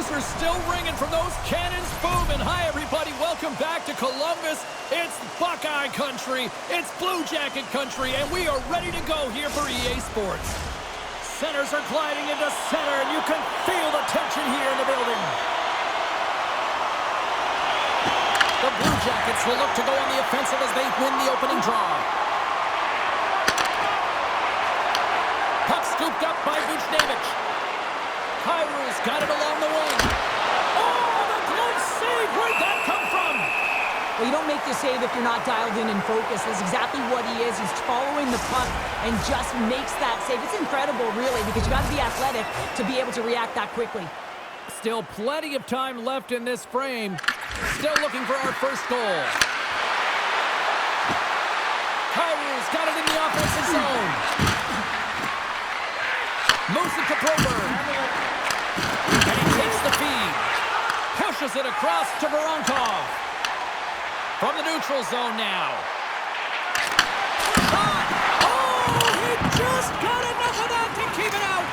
cheers are still ringing from those cannons booming. Hi, everybody. Welcome back to Columbus. It's Buckeye country. It's Blue Jacket country, and we are ready to go here for EA Sports. Centers are gliding into center, and you can feel the tension here in the building. The Blue Jackets will look to go on the offensive as they win the opening draw. Puck scooped up by Buchnevich. Kyrie's got it along the wing. Oh, the glove save! Where'd that come from? Well, you don't make the save if you're not dialed in and focused. That's exactly what he is. He's following the puck and just makes that save. It's incredible, really, because you got to be athletic to be able to react that quickly. Still plenty of time left in this frame. Still looking for our first goal. Kyrie's got it in the offensive zone. Moves it to Broberg. And he takes the feed. Pushes it across to Voronkov. From the neutral zone now. Shot! Oh, he just got enough of that to keep it out.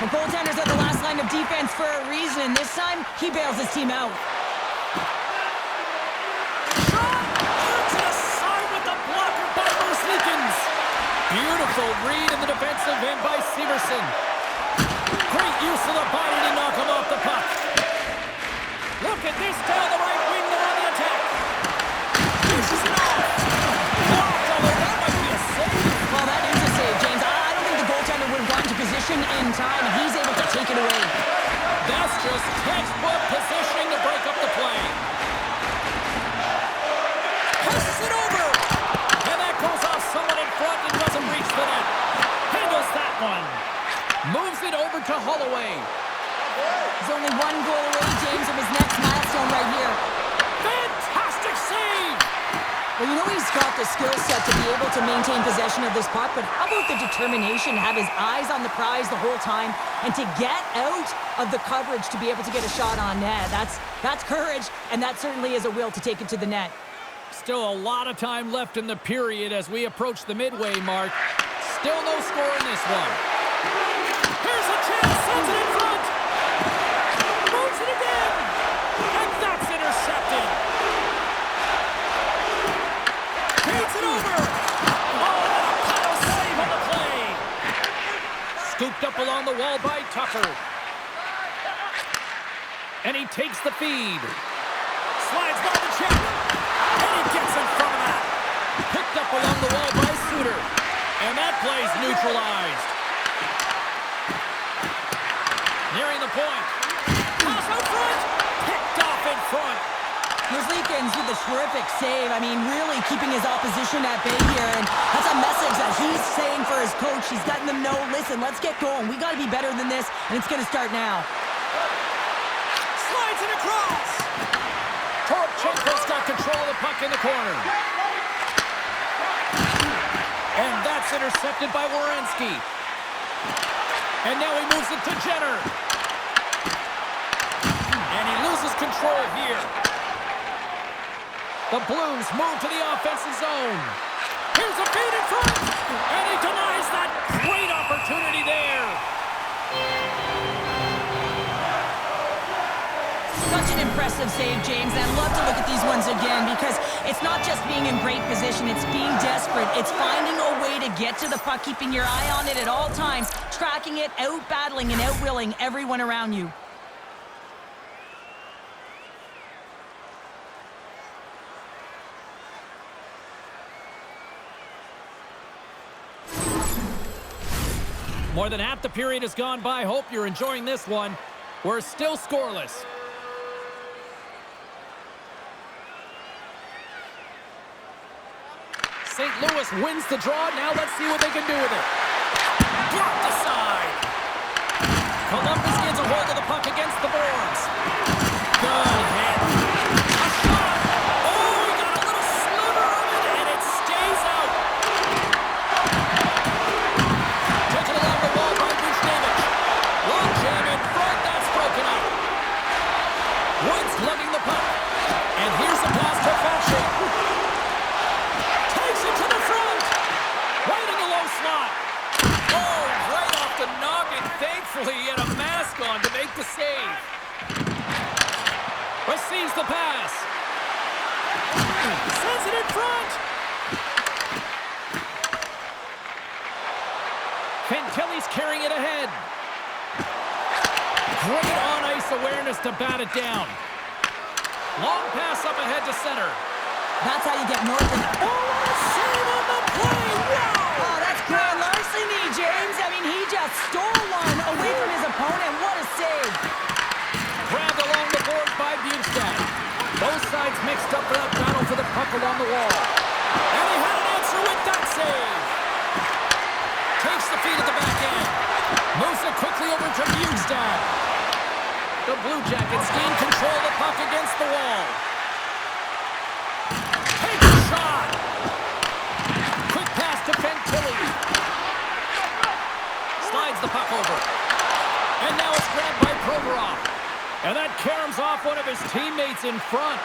The goaltenders are the last line of defense for a reason. This time, he bails his team out. Shot! To the side with the blocker by Merzlikins. Beautiful read in the defensive end by Severson. Great use of the body to knock him off the puck. Look at this down the right wing there on the attack. Pushes it off. Blocked, although that might be a save. Well, that is a save, James. I don't think the goaltender would have gotten to position in time, and he's able to take it away. That's just textbook positioning to break up the play. Passes it over. And that goes off someone in front and doesn't reach the net. Handles that one. Moves it over to Holloway. He's only one goal away, James, of his next milestone right here. Fantastic save! Well, you know he's got the skill set to be able to maintain possession of this puck, but how about the determination to have his eyes on the prize the whole time and to get out of the coverage to be able to get a shot on net? That's courage, and that certainly is a will to take it to the net. Still a lot of time left in the period as we approach the midway mark. Still no score in this one. Here's a chance, sends it in front. Moves it again. And that's intercepted. Feeds it over. Oh, a paddle save on the play. Scooped up along the wall by Tucker. And he takes the feed. Slides by the check. And he gets in front of that. Picked up along the wall by Suter. And that play's neutralized. Nearing the point. Pass out front. Picked off in front. Merzlikins with a terrific save. I mean, really keeping his opposition at bay here. And that's a message that he's saying for his coach. He's letting them know, listen, let's get going. We got to be better than this, and it's going to start now. Slides it across. Toropchenko's got control of the puck in the corner. And that's intercepted by Werenski. And now he moves it to Jenner. And he loses control here. The Blues move to the offensive zone. Here's a feed in front. And he denies that great opportunity there. Such an impressive save, James. And I'd love to look at these ones again because it's not just being in great position. It's being desperate. It's finding a way to get to the puck, keeping your eye on it at all times, tracking it, out-battling and out-willing everyone around you. More than half the period has gone by. Hope you're enjoying this one. We're still scoreless. St. Louis wins the draw. Now let's see what they can do with it. Blocked aside. Columbus gets a hold of the puck against the boards. Good hit. A shot. Oh, he got a little sliver of it, and it stays out. Taken along the wall by Buchnevich. Long jam in front. That's broken up. Woods lugging the puck. And here's a pass to Fashion. Takes it to the front. Right in the low slot. Oh, right off the noggin. Thankfully, he had a mask on to make the save. Receives the pass. Sends it in front. Fantilli's carrying it ahead. Great on-ice awareness to bat it down. Long pass up ahead to center. That's how you get north of that. Oh, what a save on the play! Wow! Oh, that's grand larceny, James. I mean, he just stole one away from his opponent. What a save. Grabbed along the board by Bukestad. Both sides mixed up for that battle for the puck along the wall. And he had an answer with that save. Takes the feed at the back end. Moves it quickly over to Bukestad. The Blue Jackets gain control of the puck against the wall. Takes a shot. Quick pass to Fantilli. Slides the puck over. And now it's grabbed by Provorov. And that caroms off one of his teammates in front.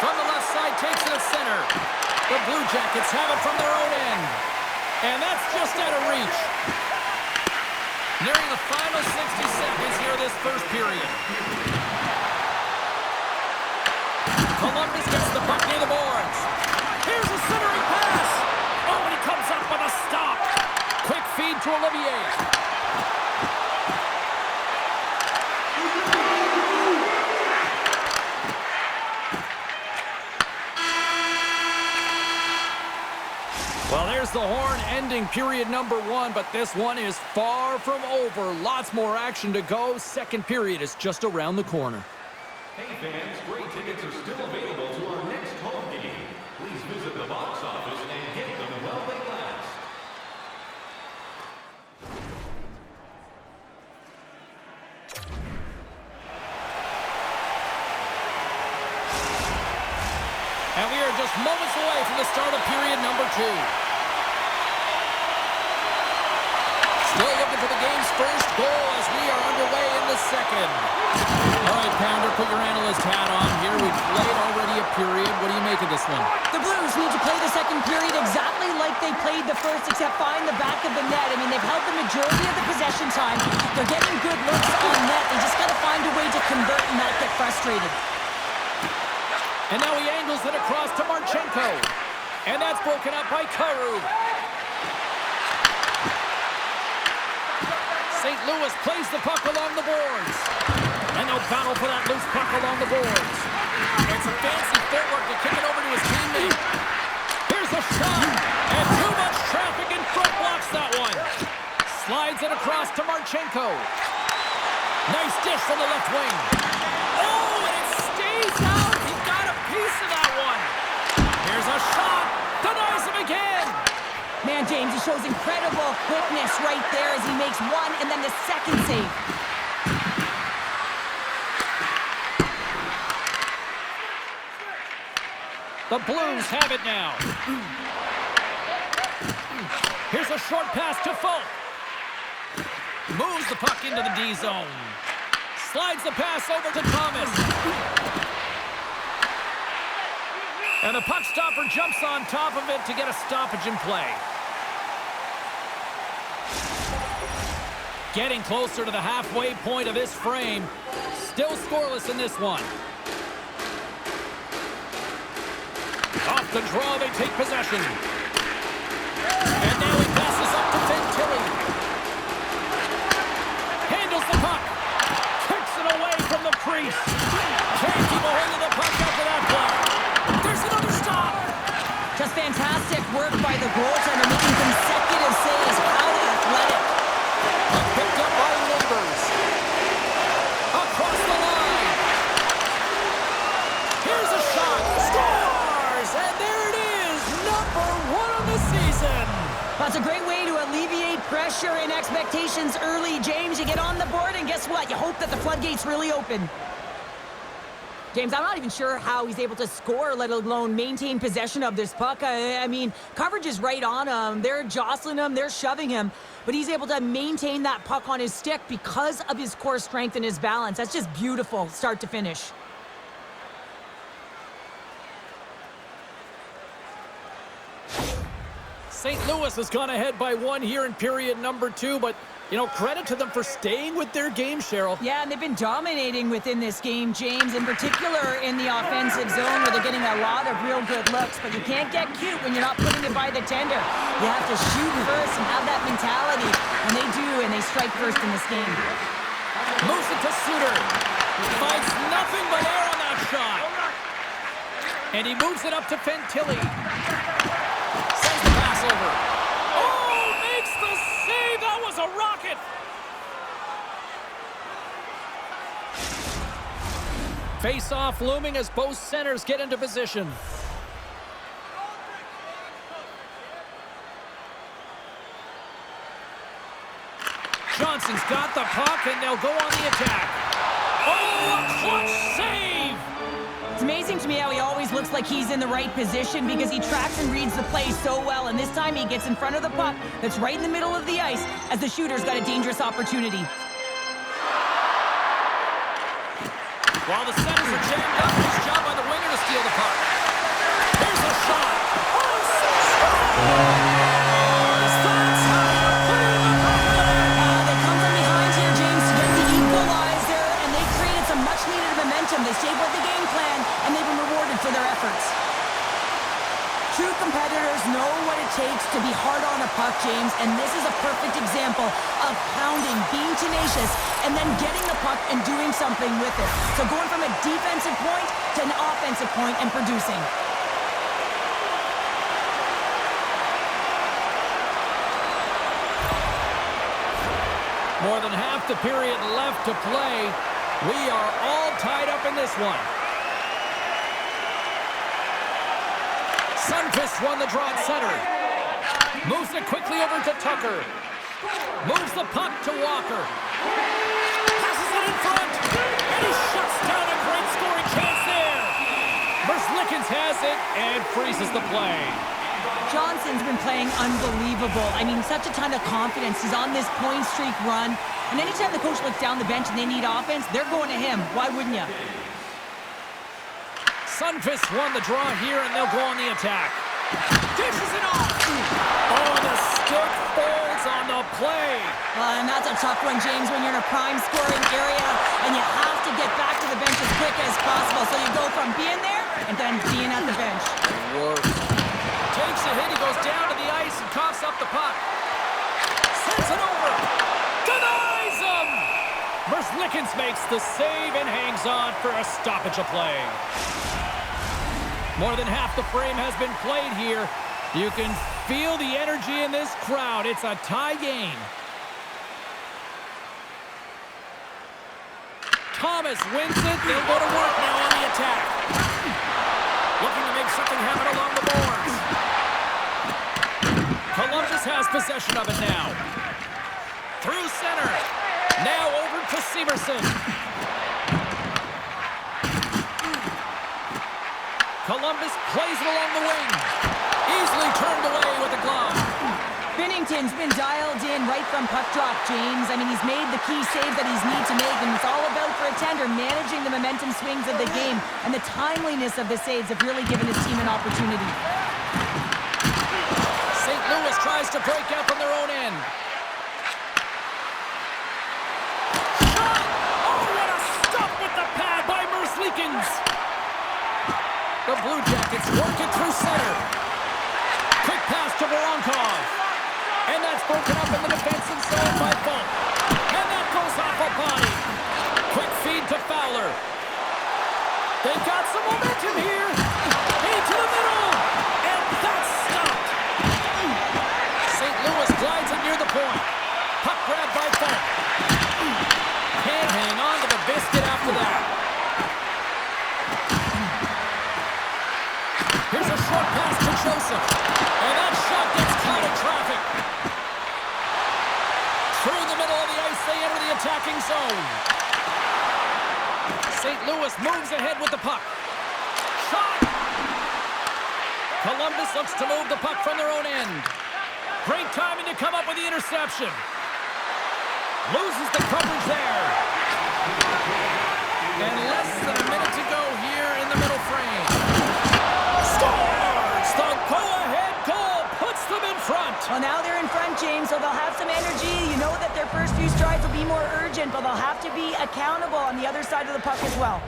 From the left side, takes it to center. The Blue Jackets have it from their own end. And that's just out of reach. Nearing the final 60 seconds here of this first period. Columbus gets the puck near the boards. Here's a centering pass. Oh, and he comes up with a stop. Quick feed to Olivier. Well, there's the horn ending period number 1, but this one is far from over. Lots more action to go. Second period is just around the corner. Hey fans, great tickets are still available to our next home game. Please visit the box office and get them while they last. And we are just moments away from the start of period number 2. Still looking for the game's first goal as we are underway in the second. All right, Pounder, put your analyst hat on here. We've played already a period. What do you make of this one? The Blues need to play the second period exactly like they played the first, except find the back of the net. I mean, they've held the majority of the possession time. They're getting good looks on net. They just got to find a way to convert and not get frustrated. And now he angles it across to Marchenko. And that's broken up by Karu. St. Louis plays the puck along the boards. And they'll battle for that loose puck along the boards. It's a fancy footwork to kick it over to his teammate. Here's a shot. And too much traffic in front blocks that one. Slides it across to Marchenko. Nice dish from the left wing. Oh, and it stays out. He got a piece of that one. Here's a shot. Denies him again. Man, James, he shows incredible quickness right there as he makes one and then the second save. The Blues have it now. Here's a short pass to Folk. Moves the puck into the D zone. Slides the pass over to Thomas. And the puck stopper jumps on top of it to get a stoppage in play. Getting closer to the halfway point of this frame. Still scoreless in this one. Off the draw, they take possession. And now he passes up to Fantilli. Handles the puck. Kicks it away from the crease. Can't keep a hold of the puck after that play. There's another stop. Just fantastic work by the goaltender, making consecutive saves. How athletic. Picked up by Linders. Across the line. Here's a shot. Scores! And there it is. Number 1 on the season. That's a great way to alleviate pressure and expectations early, James. You get on the board, and guess what? You hope that the floodgates really open. James, I'm not even sure how he's able to score, let alone maintain possession of this puck. I mean, coverage is right on him. They're jostling him. They're shoving him. But he's able to maintain that puck on his stick because of his core strength and his balance. That's just beautiful, start to finish. St. Louis has gone ahead by 1 here in period number 2, but You know, credit to them for staying with their game, Cheryl. Yeah, and they've been dominating within this game, James, in particular in the offensive zone where they're getting a lot of real good looks, but you can't get cute when you're not putting it by the tender. You have to shoot first and have that mentality, and they do, and they strike first in this game. Moves it to Suter. Finds nothing but air on that shot. And he moves it up to Fantilli. Sends the pass over. Oh, makes the save. That was a rocket. Face-off looming as both centers get into position. Johnson's got the puck, and they'll go on the attack. Oh, a clutch save! It's amazing to me how he always looks like he's in the right position because he tracks and reads the play so well, and this time he gets in front of the puck that's right in the middle of the ice as the shooter's got a dangerous opportunity. While the centers are jammed up, nice job by the winger to steal the puck. Here's a shot. Oh, they come from behind here, James, to get the equalizer, and they created some much-needed momentum. They stayed with the game plan, and they've been rewarded for their efforts. True competitors know what it takes to be hard on a puck, James, and this is a perfect example of pounding, being tenacious, and then getting the puck and doing something with it. So going from a defensive point to an offensive point and producing. More than half the period left to play. We are all tied up in this one. Sundqvist won the draw at center. Moves it quickly over to Tucker. Moves the puck to Walker. Passes it in front. And he shuts down a great scoring chance there. Verslickens has it and freezes the play. Johnson's been playing unbelievable. I mean, such a ton of confidence. He's on this point streak run. And anytime the coach looks down the bench and they need offense, they're going to him. Why wouldn't you? Sundqvist won the draw here, and they'll go on the attack. Dishes it off. Oh, the stick folds on the play. And that's a tough one, James, when you're in a prime scoring area and you have to get back to the bench as quick as possible. So you go from being there and then being at the bench. Works. Takes a hit. He goes down to the ice and coughs up the puck. Sends it over. Denies him. Verslickens makes the save and hangs on for a stoppage of play. More than half the frame has been played here. You can feel the energy in this crowd. It's a tie game. Thomas wins it. They'll go to work now on the attack. Looking to make something happen along the boards. Columbus has possession of it now. Through center. Now over to Severson. Columbus plays it along the wing. Easily turned away with the glove. Binnington's been dialed in right from puck drop, James. I mean, he's made the key save that he's need to make, and it's all about for a tender managing the momentum swings of the game, and the timeliness of the saves have really given his team an opportunity. St. Louis tries to break out from their own end. Shot! Oh, what a stop with the pad by Verslickens! The Blue Jackets work it through center. Quick pass to Voronkov. And that's broken up in the defensive zone by Falk. And that goes off a body. Quick feed to Fowler. They've got some momentum here. Feed to the middle. And that's stopped. St. Louis glides it near the point. Puck grab by Falk. Can't hang on to the biscuit after that. Here's a short pass to Joseph. And that shot gets caught in traffic. Through the middle of the ice, they enter the attacking zone. St. Louis moves ahead with the puck. Shot! Columbus looks to move the puck from their own end. Great timing to come up with the interception. Loses the coverage there. And less than a minute to go here in the middle frame. Scores! The go-ahead goal puts them in front. Well, now they're in front, James, so they'll have some energy. You know that their first few strides will be more urgent, but they'll have to be accountable on the other side of the puck as well.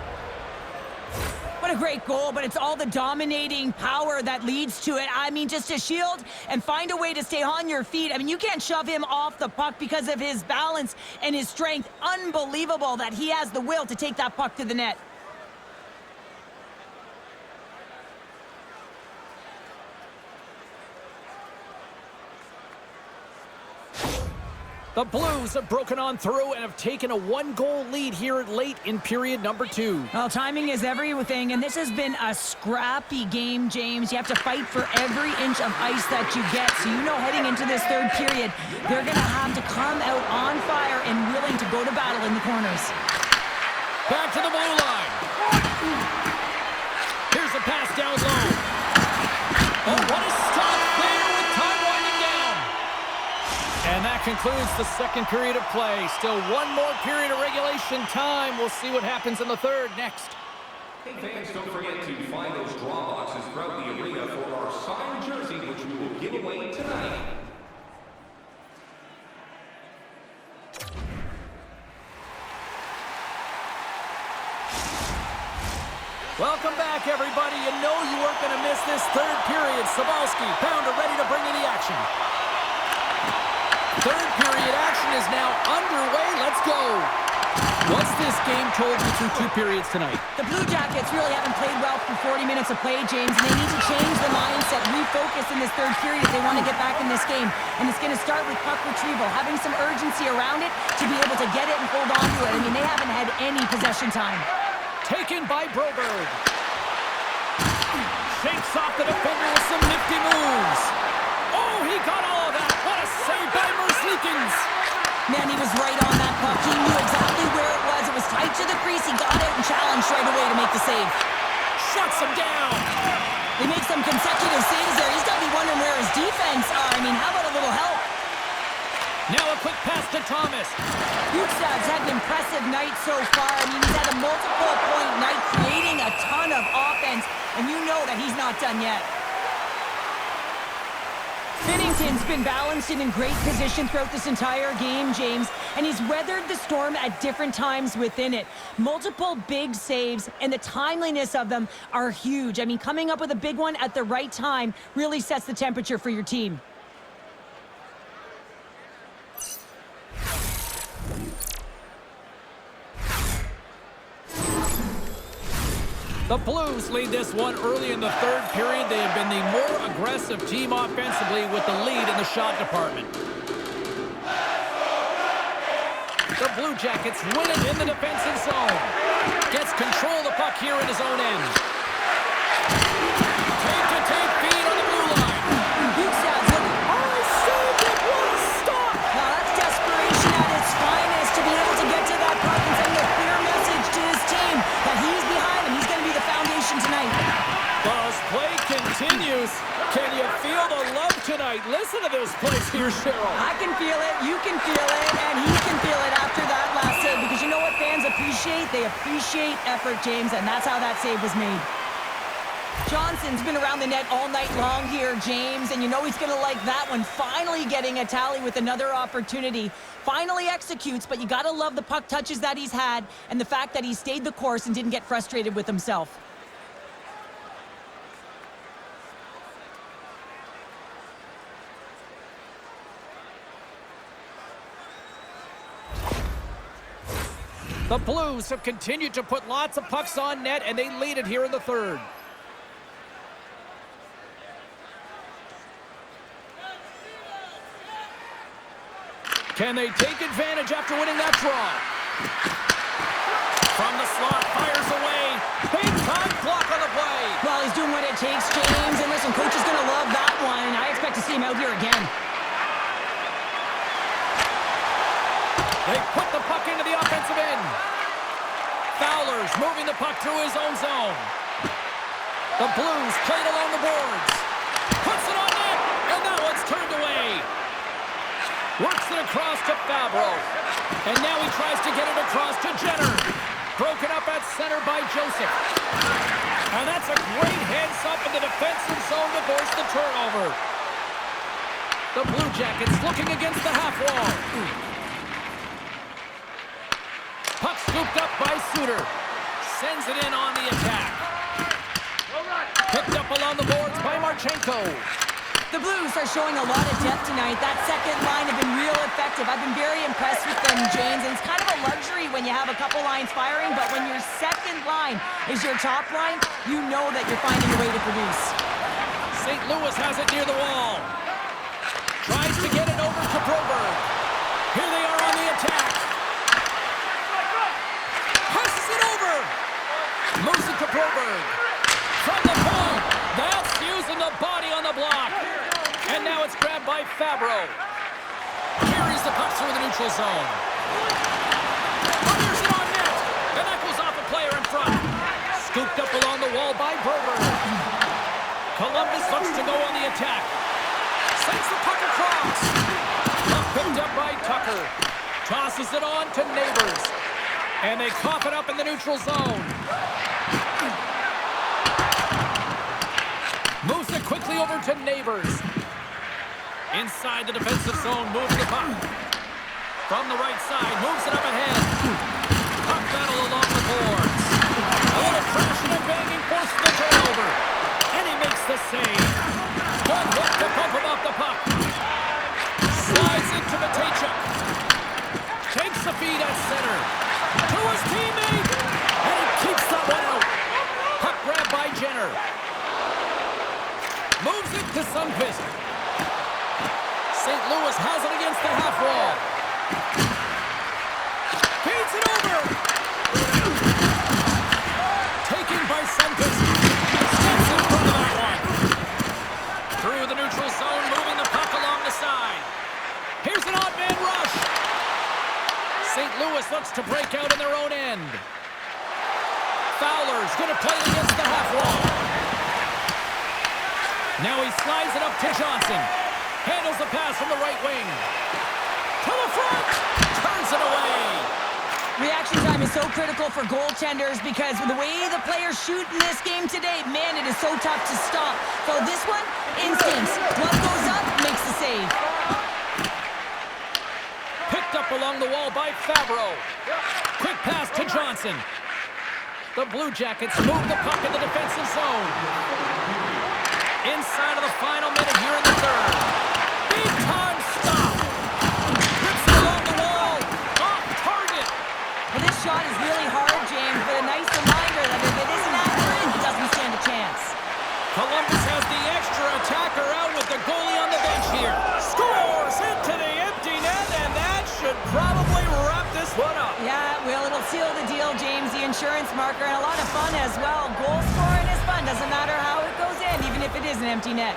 What a great goal, but it's all the dominating power that leads to it. I mean, just to shield and find a way to stay on your feet. I mean, you can't shove him off the puck because of his balance and his strength. Unbelievable that he has the will to take that puck to the net. The Blues have broken on through and have taken a one-goal lead here late in period number 2. Well, timing is everything, and this has been a scrappy game, James. You have to fight for every inch of ice that you get. So you know heading into this third period, they're going to have to come out on fire and willing to go to battle in the corners. Back to the blue line. Here's a pass down low. Oh, what a stop there with time winding down. And that concludes the second period of play. Still one more period of regulation time. We'll see what happens in the third next. Hey fans, don't forget to find those draw boxes throughout the arena for our signed jersey, which we will give away tonight. Welcome back, everybody. You know you weren't going to miss this third period. Sabalski, Pounder ready to bring in the action. Third period action is now underway. Let's go. What's this game told you through 2 periods tonight? The Blue Jackets really haven't played well for 40 minutes of play, James, and they need to change the mindset, refocus in this third period if they want to get back in this game. And it's going to start with puck retrieval, having some urgency around it to be able to get it and hold on to it. I mean, they haven't had any possession time. Taken by Broberg. Shakes off the defender with some nifty moves. Oh, he got all of that. What a save by Merzlikins. Man, he was right on that puck. He knew exactly where it was. It was tight to the crease. He got it and challenged right away to make the save. Shuts him down. They make some consecutive saves there. He's got to be wondering where his defense are. I mean, how about a little help? Now a quick pass to Thomas. Bukestad's had an impressive night so far. I mean, he's had a multiple-point night, creating a ton of offense, and you know that he's not done yet. Binnington's been balanced and in great position throughout this entire game, James, and he's weathered the storm at different times within it. Multiple big saves, and the timeliness of them are huge. I mean, coming up with a big one at the right time really sets the temperature for your team. The Blues lead this one early in the third period. They have been the more aggressive team offensively with the lead in the shot department. The Blue Jackets win it in the defensive zone. Gets control of the puck here in his own end. Tape-to-tape feed on the blue line. Bukestad's looking. Oh, saved it! What a stop! Now that's desperation at its finest to be able to get to that puck and send a clear message to his team that he's behind him. He's going to be the foundation tonight. As play continues, can you feel the love tonight? Listen to this place here, Cheryl. I can feel it, you can feel it, and he can feel it after that last save, because you know what fans appreciate? They appreciate effort, James, and that's how that save was made. Johnson's been around the net all night long here, James, and you know he's going to like that one. Finally getting a tally with another opportunity. Finally executes, but you got to love the puck touches that he's had and the fact that he stayed the course and didn't get frustrated with himself. The Blues have continued to put lots of pucks on net, and they lead it here in the third. Can they take advantage after winning that draw? From the slot, fires away. Big time block on the play. Well, he's doing what it takes, James, and listen, coach is going to love that one. I expect to see him out here again. They put the puck into the offensive end. Fowler's moving the puck through his own zone. The Blues played along the boards. Puts it on net, and that one's turned away. Works it across to Fabro. And now he tries to get it across to Jenner. Broken up at center by Joseph. And that's a great heads up in the defensive zone to force the turnover. The Blue Jackets looking against the half wall. Puck scooped up by Suter. Sends it in on the attack. Picked up along the boards by Marchenko. The Blues are showing a lot of depth tonight. That second line have been real effective. I've been very impressed with them, James. And it's kind of a luxury when you have a couple lines firing, but when your second line is your top line, you know that you're finding a way to produce. St. Louis has it near the wall. Tries to get it over to Broberg. Here they are on the attack. Passes it over. Moves it to Broberg. From the point. That's using the body on the block. And now it's grabbed by Fabro. Carries the puck through the neutral zone. Fires it on net. And that goes off a player in front. Scooped up along the wall by Broberg. Columbus looks to go on the attack. Sends the puck across. Puck picked up by Tucker. Tosses it on to Neighbors. And they cough it up in the neutral zone. Moves it quickly over to Neighbors. Inside the defensive zone, moves the puck. From the right side, moves it up ahead. Puck battle along the boards. A little crashing and banging forces the turnover. And he makes the save. Good hook to pump him off the puck. Slides into Matejchuk. Takes the feed at center. To his teammate. And he keeps that one out. Puck grabbed by Jenner. Moves it to Sundqvist. St. Louis has it against the half wall. Feeds it over. Taken by Sundqvist. Steps in front of that one. Through the neutral zone, moving the puck along the side. Here's an odd man rush. St. Louis looks to break out in their own end. Fowler's going to play it against the half wall. Now he slides it up to Johnson. Handles the pass from the right wing. To the front. Turns it away. Reaction time is so critical for goaltenders because the way the players shoot in this game today, man, it is so tough to stop. So this one, instincts. Glove goes up, makes the save. Picked up along the wall by Fabro. Quick pass to Johnson. The Blue Jackets move the puck in the defensive zone. Inside of the final minute here in the third. Big time stop. Rips it along the wall. Off target. Well, this shot is really hard, James, but a nice reminder that if it isn't accurate, it doesn't stand a chance. Columbus has the extra attacker out with the goalie on the bench here. Scores into the empty net, and that should probably wrap this one up. Yeah, well, it'll seal the deal, James, the insurance marker, and a lot of fun as well. Goal scoring is fun. Doesn't matter how it goes in, even if it is an empty net.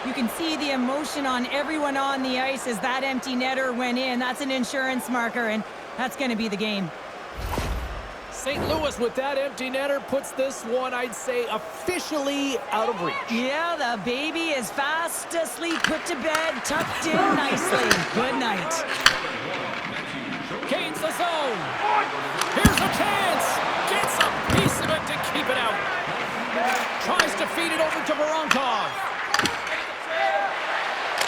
You can see the emotion on everyone on the ice as that empty netter went in. That's an insurance marker, and that's going to be the game. St. Louis with that empty netter puts this one, I'd say, officially out of reach. Yeah, the baby is fast asleep, put to bed, tucked in nicely. Good night. Gains the zone. Here's a chance. Gets a piece of it to keep it out. Tries to feed it over to Voronkov.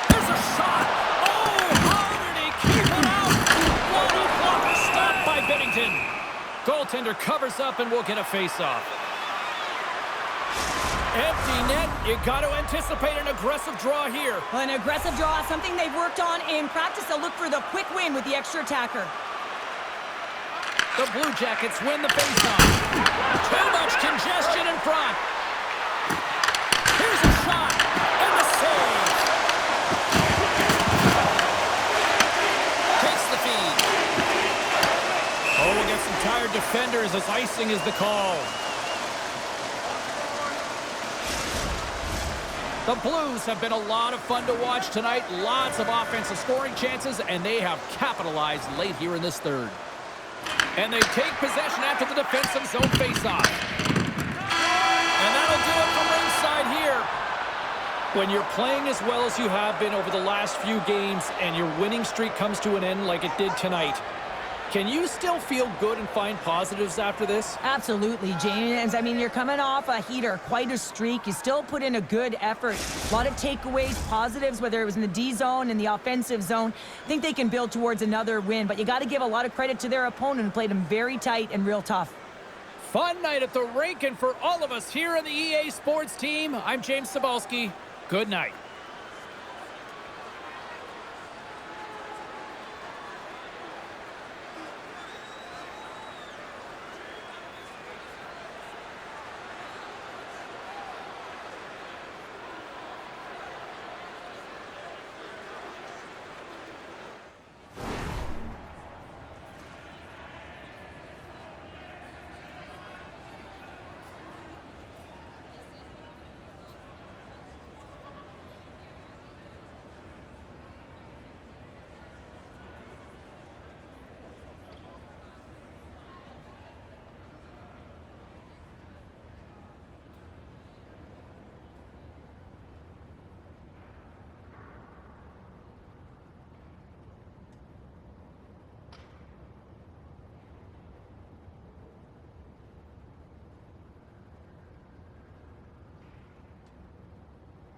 There's a shot. Oh, how did he keep it out? What a block stop by Binnington. Goaltender covers up and will get a face-off. Empty net. You got to anticipate an aggressive draw here. Well, an aggressive draw, something they've worked on in practice. They'll look for the quick win with the extra attacker. The Blue Jackets win the face-off. Too much congestion in front. Here's a shot. And the save. Takes the feed. Oh, against some tired defenders as icing is the call. The Blues have been a lot of fun to watch tonight. Lots of offensive scoring chances, and they have capitalized late here in this third. And they take possession after the defensive zone faceoff. And that'll do it from ringside here. When you're playing as well as you have been over the last few games and your winning streak comes to an end like it did tonight, Can you still feel good and find positives after this? Absolutely, James. I mean, you're coming off a heater, quite a streak. You still put in a good effort. A lot of takeaways, positives, whether it was in the D zone, in the offensive zone. I think they can build towards another win, but you got to give a lot of credit to their opponent who played them very tight and real tough. Fun night at the rink, and for all of us here on the EA Sports team, I'm James Cebulski. Good night.